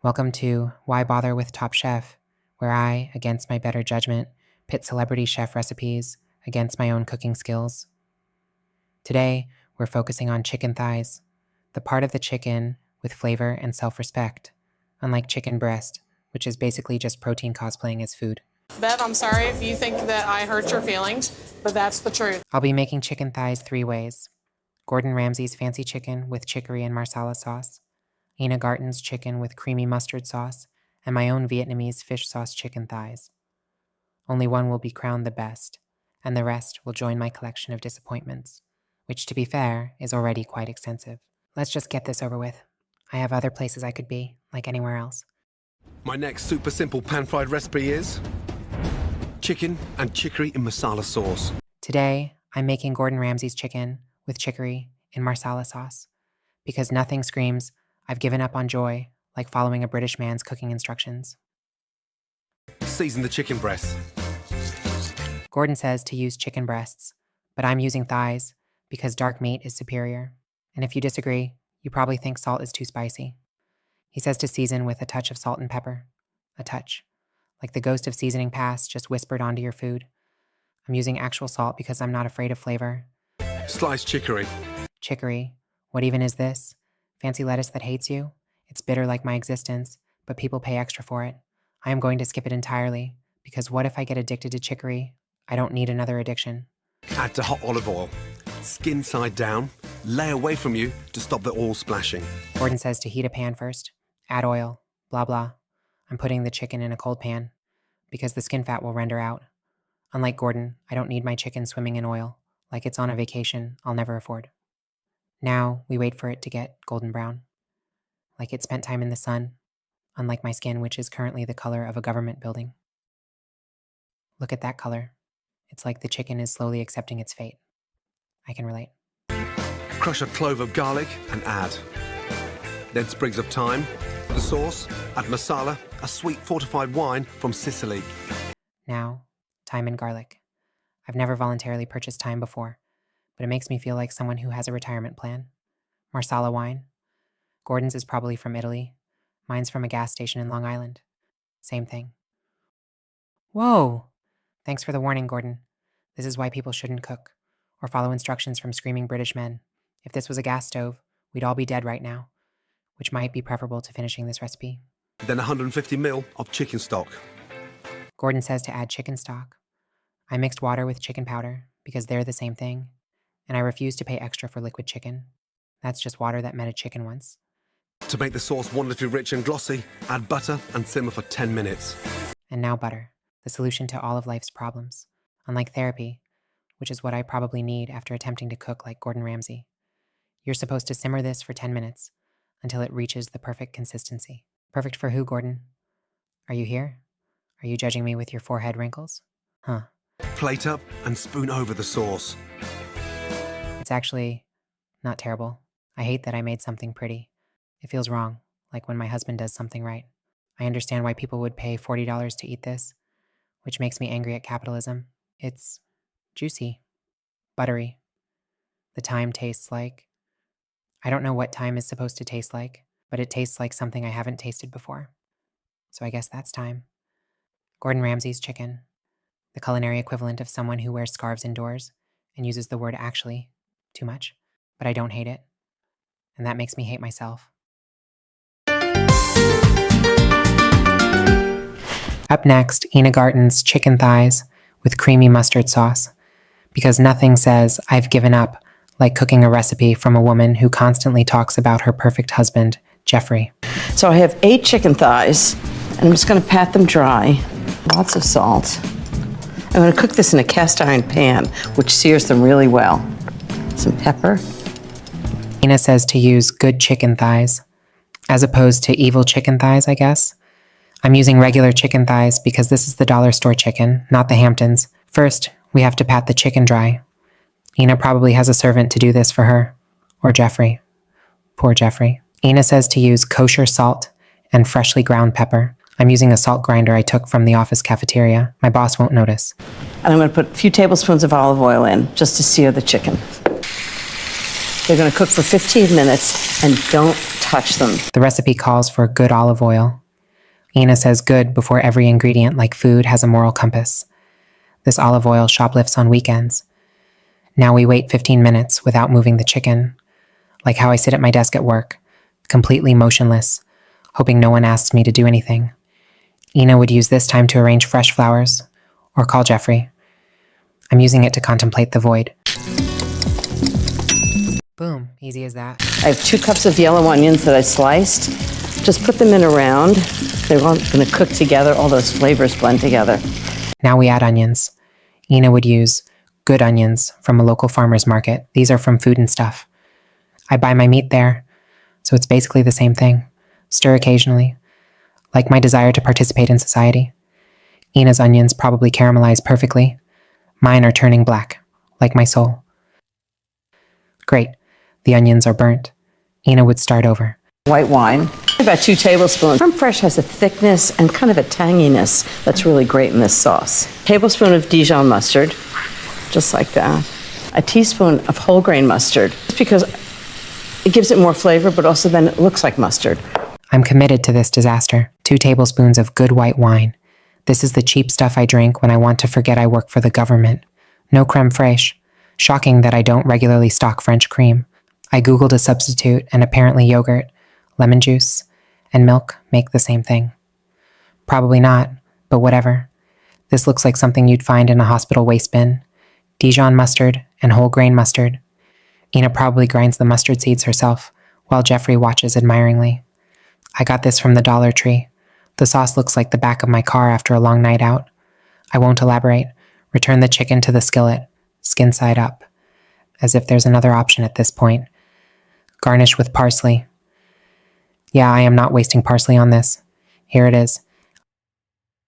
Welcome to Why Bother with Top Chef, where I, against my better judgment, pit celebrity chef recipes against my own cooking skills. Today, we're focusing on chicken thighs, the part of the chicken with flavor and self-respect, unlike chicken breast, which is basically just protein cosplaying as food. Bev, I'm sorry if you think that I hurt your feelings, but that's the truth. I'll be making chicken thighs 3 ways. Gordon Ramsay's fancy chicken with chicory and Marsala sauce, Garten's chicken with creamy mustard sauce, and my own Vietnamese fish sauce chicken thighs. Only one will be crowned the best, and the rest will join my collection of disappointments, which, to be fair, is already quite extensive. Let's just get this over with. I have other places I could be, like anywhere else. My next super simple pan-fried recipe is chicken and chicory in masala sauce. Today, I'm making Gordon Ramsay's chicken with chicory in Marsala sauce, because nothing screams, I've given up on joy, like following a British man's cooking instructions. Season the chicken breasts. Gordon says to use chicken breasts, but I'm using thighs because dark meat is superior. And if you disagree, you probably think salt is too spicy. He says to season with a touch of salt and pepper. A touch. Like the ghost of seasoning past just whispered onto your food. I'm using actual salt because I'm not afraid of flavor. Sliced chicory. Chicory. What even is this? Fancy lettuce that hates you? It's bitter like my existence, but people pay extra for it. I am going to skip it entirely, because what if I get addicted to chicory? I don't need another addiction. Add to hot olive oil. Skin side down. Lay away from you to stop the oil splashing. Gordon says to heat a pan first. Add oil. Blah, blah. I'm putting the chicken in a cold pan, because the skin fat will render out. Unlike Gordon, I don't need my chicken swimming in oil, like it's on a vacation I'll never afford. Now, we wait for it to get golden brown, like it spent time in the sun, unlike my skin, which is currently the color of a government building. Look at that color. It's like the chicken is slowly accepting its fate. I can relate. Crush a clove of garlic and add. Then sprigs of thyme. The sauce, add masala, a sweet fortified wine from Sicily. Now, thyme and garlic. I've never voluntarily purchased thyme before, but it makes me feel like someone who has a retirement plan. Marsala wine. Gordon's is probably from Italy. Mine's from a gas station in Long Island. Same thing. Whoa! Thanks for the warning, Gordon. This is why people shouldn't cook, or follow instructions from screaming British men. If this was a gas stove, we'd all be dead right now, which might be preferable to finishing this recipe. Then 150 ml of chicken stock. Gordon says to add chicken stock. I mixed water with chicken powder, because they're the same thing, and I refuse to pay extra for liquid chicken. That's just water that met a chicken once. To make the sauce wonderfully rich and glossy, add butter and simmer for 10 minutes. And now butter, the solution to all of life's problems. Unlike therapy, which is what I probably need after attempting to cook like Gordon Ramsay. You're supposed to simmer this for 10 minutes until it reaches the perfect consistency. Perfect for who, Gordon? Are you here? Are you judging me with your forehead wrinkles? Huh. Plate up and spoon over the sauce. It's actually not terrible. I hate that I made something pretty. It feels wrong, like when my husband does something right. I understand why people would pay $40 to eat this, which makes me angry at capitalism. It's juicy, buttery. The thyme tastes like... I don't know what thyme is supposed to taste like, but it tastes like something I haven't tasted before. So I guess that's time. Gordon Ramsay's chicken, the culinary equivalent of someone who wears scarves indoors and uses the word actually too much, but I don't hate it. And that makes me hate myself. Up next, Garten's chicken thighs with creamy mustard sauce, because nothing says I've given up like cooking a recipe from a woman who constantly talks about her perfect husband, Jeffrey. So I have 8 chicken thighs, and I'm just going to pat them dry. Lots of salt. I'm going to cook this in a cast iron pan, which sears them really well. Some pepper. Says to use good chicken thighs, as opposed to evil chicken thighs, I guess. I'm using regular chicken thighs because this is the dollar store chicken, not the Hamptons. First, we have to pat the chicken dry. Ina probably has a servant to do this for her. Or Jeffrey. Poor Jeffrey. Ina says to use kosher salt and freshly ground pepper. I'm using a salt grinder I took from the office cafeteria. My boss won't notice. And I'm going to put a few tablespoons of olive oil in, just to sear the chicken. They're going to cook for 15 minutes and don't touch them. The recipe calls for good olive oil. Ina says good before every ingredient, like food, has a moral compass. This olive oil shoplifts on weekends. Now we wait 15 minutes without moving the chicken, like how I sit at my desk at work, completely motionless, hoping no one asks me to do anything. Ina would use this time to arrange fresh flowers or call Jeffrey. I'm using it to contemplate the void. Boom, easy as that. I have 2 cups of yellow onions that I sliced. Just put them in a round. They're all going to cook together. All those flavors blend together. Now we add onions. Ina would use good onions from a local farmer's market. These are from Food and Stuff. I buy my meat there, so it's basically the same thing. Stir occasionally. Like my desire to participate in society. Ina's onions probably caramelize perfectly. Mine are turning black, like my soul. Great. The onions are burnt. Ina would start over. White wine, about 2 tablespoons. Farm Fresh has a thickness and kind of a tanginess that's really great in this sauce. Tablespoon of Dijon mustard, just like that. A teaspoon of whole grain mustard, just because it gives it more flavor, but also then it looks like mustard. I'm committed to this disaster. 2 tablespoons of good white wine. This is the cheap stuff I drink when I want to forget I work for the government. No creme fraiche. Shocking that I don't regularly stock French cream. I Googled a substitute, and apparently yogurt, lemon juice, and milk make the same thing. Probably not, but whatever. This looks like something you'd find in a hospital waste bin. Dijon mustard and whole grain mustard. Ina probably grinds the mustard seeds herself, while Jeffrey watches admiringly. I got this from the Dollar Tree. The sauce looks like the back of my car after a long night out. I won't elaborate. Return the chicken to the skillet, skin side up, as if there's another option at this point. Garnish with parsley. Yeah, I am not wasting parsley on this. Here it is.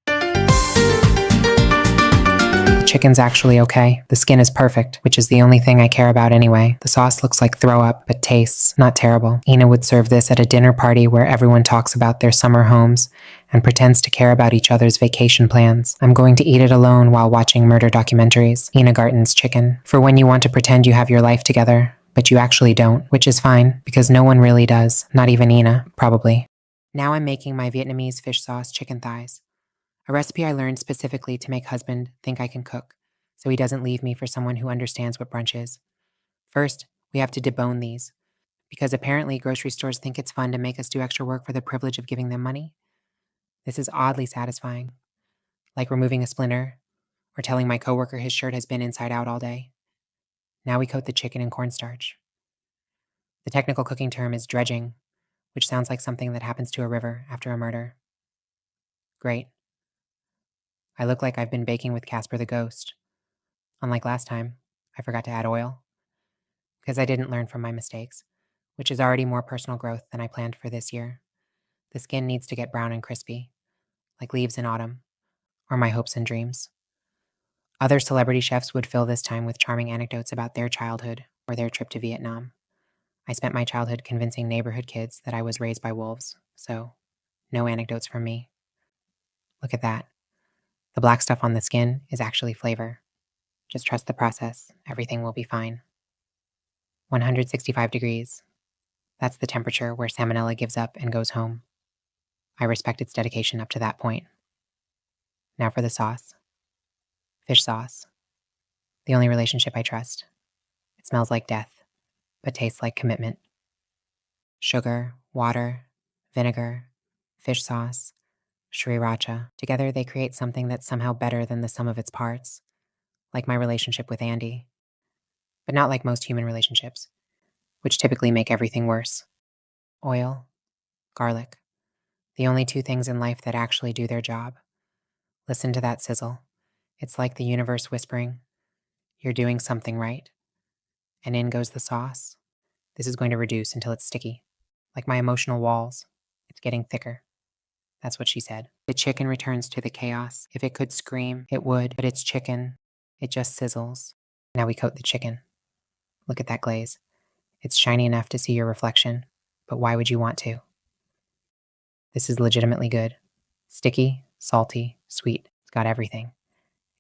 The chicken's actually okay. The skin is perfect, which is the only thing I care about anyway. The sauce looks like throw up, but tastes not terrible. Ina would serve this at a dinner party where everyone talks about their summer homes and pretends to care about each other's vacation plans. I'm going to eat it alone while watching murder documentaries. Ina Garten's chicken. For when you want to pretend you have your life together, but you actually don't, which is fine, because no one really does. Not even Ina, probably. Now I'm making my Vietnamese fish sauce chicken thighs. A recipe I learned specifically to make husband think I can cook, so he doesn't leave me for someone who understands what brunch is. First, we have to debone these, because apparently grocery stores think it's fun to make us do extra work for the privilege of giving them money. This is oddly satisfying, like removing a splinter, or telling my coworker his shirt has been inside out all day. Now we coat the chicken in cornstarch. The technical cooking term is dredging, which sounds like something that happens to a river after a murder. Great. I look like I've been baking with Casper the Ghost. Unlike last time, I forgot to add oil, because I didn't learn from my mistakes, which is already more personal growth than I planned for this year. The skin needs to get brown and crispy, like leaves in autumn, or my hopes and dreams. Other celebrity chefs would fill this time with charming anecdotes about their childhood or their trip to Vietnam. I spent my childhood convincing neighborhood kids that I was raised by wolves, so no anecdotes from me. Look at that. The black stuff on the skin is actually flavor. Just trust the process. Everything will be fine. 165 degrees. That's the temperature where salmonella gives up and goes home. I respect its dedication up to that point. Now for the sauce. Fish sauce. The only relationship I trust. It smells like death, but tastes like commitment. Sugar, water, vinegar, fish sauce, sriracha. Together they create something that's somehow better than the sum of its parts, like my relationship with Andy. But not like most human relationships, which typically make everything worse. Oil, garlic. The only 2 things in life that actually do their job. Listen to that sizzle. It's like the universe whispering, "You're doing something right." And in goes the sauce. This is going to reduce until it's sticky, like my emotional walls. It's getting thicker. That's what she said. The chicken returns to the chaos. If it could scream, it would, but it's chicken. It just sizzles. Now we coat the chicken. Look at that glaze. It's shiny enough to see your reflection, but why would you want to? This is legitimately good. Sticky, salty, sweet. It's got everything,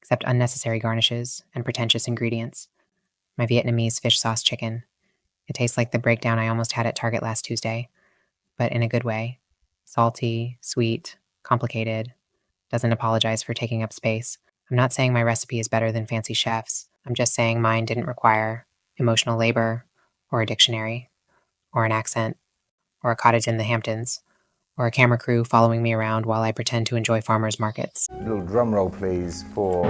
except unnecessary garnishes and pretentious ingredients. My Vietnamese fish sauce chicken It tastes like the breakdown I almost had at Target last Tuesday, but in a good way. Salty, sweet, complicated, doesn't apologize for taking up space. I'm not saying my recipe is better than fancy chefs. I'm just saying mine didn't require emotional labor, or a dictionary, or an accent, or a cottage in the Hamptons, or a camera crew following me around while I pretend to enjoy farmers markets. Little drum roll, please, for...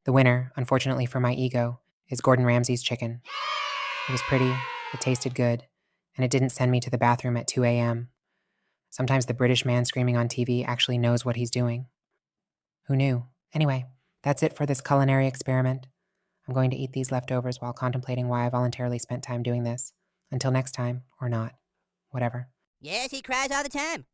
The winner, unfortunately for my ego, is Gordon Ramsay's chicken. It was pretty, it tasted good, and it didn't send me to the bathroom at 2 a.m. Sometimes the British man screaming on TV actually knows what he's doing. Who knew? Anyway, that's it for this culinary experiment. I'm going to eat these leftovers while contemplating why I voluntarily spent time doing this. Until next time, or not. Whatever. Yes, he cries all the time.